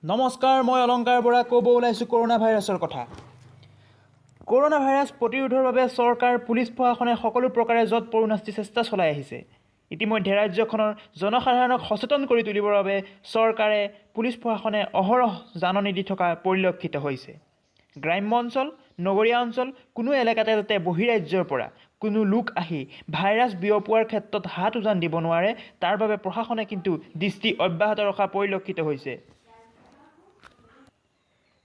নমস্কাৰ, মই অলংকাৰ বৰা ক'ব ওলাইছোঁ কৰোনা ভাইৰাছৰ কথা। কৰোনা ভাইৰাছ প্ৰতিৰোধৰ বাবে চৰকাৰ পুলিচ প্ৰশাসনে সকলো প্ৰকাৰে যৎ পৰোনাস্তি চেষ্টা চলাই আহিছে। ইতিমধ্যে ৰাজ্যখনৰ জনসাধাৰণক সচেতন কৰি তুলিবৰ বাবে চৰকাৰে পুলিচ প্ৰশাসনে অহৰহ জাননী দি থকা পৰিলক্ষিত হৈছে। গ্ৰাম্য অঞ্চল, নগৰীয়া অঞ্চল কোনো এলেকাতে যাতে বহিৰাজ্যৰ পৰা কোনো লোক আহি ভাইৰাছ বিয়পোৱাৰ ক্ষেত্ৰত হাত উজান দিব নোৱাৰে, তাৰ বাবে প্ৰশাসনে কিন্তু দৃষ্টি অব্যাহত ৰখা পৰিলক্ষিত হৈছে।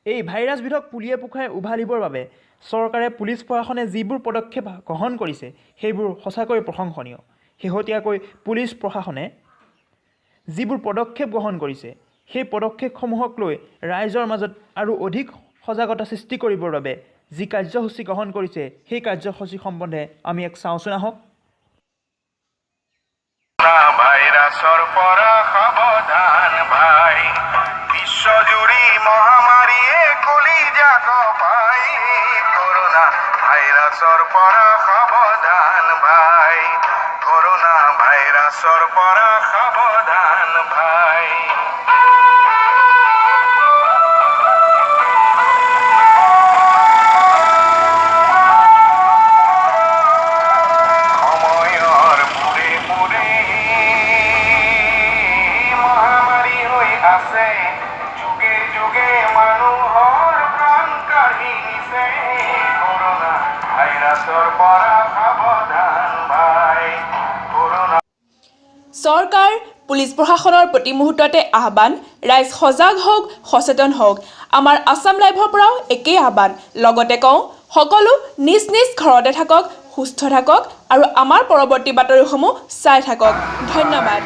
এই ভাইৰাছবিধক পুলিয়ে পোখাই উভালিবৰ বাবে চৰকাৰে পুলিচ প্ৰশাসনে যিবোৰ পদক্ষেপ গ্ৰহণ কৰিছে সেইবোৰ সঁচাকৈ প্ৰশংসনীয়। শেহতীয়াকৈ পুলিচ প্ৰশাসনে যিবোৰ পদক্ষেপ গ্ৰহণ কৰিছে সেই পদক্ষেপসমূহক লৈ ৰাইজৰ মাজত আৰু অধিক সজাগতা সৃষ্টি কৰিবৰ বাবে যি কাৰ্যসূচী গ্ৰহণ কৰিছে সেই কাৰ্যসূচী সম্বন্ধে আমি এক চাওঁচোন আহক। ভাইৰাছৰ পৰা সাৱধান ভাই, বিশ্বজুৰি মহামাৰীয়ে কলিজাক পাই। কৰোনা ভাইৰাছৰ পৰা সাৱধান ভাই, কৰোনা ভাইৰাছৰ পৰা সাৱধান ভাই। যুগে যুগে মানুহৰ প্ৰাণ কাঢ়ি নিছে, কৰোনা ভাইৰাছৰ পৰা সাৱধান ভাই, কৰোনা। চৰকাৰ পুলিচ প্ৰশাসনৰ প্ৰতি মুহূৰ্ততে আহ্বান, ৰাইজ সজাগ হওক, সচেতন হওক। আমাৰ আছাম লাইভৰ পৰাও একেই আহ্বান। লগতে কওঁ, সকলো নিজ নিজ ঘৰতে থাকক, সুস্থ থাকক আৰু আমাৰ পৰৱৰ্তী বাতৰিসমূহ চাই থাকক। ধন্যবাদ।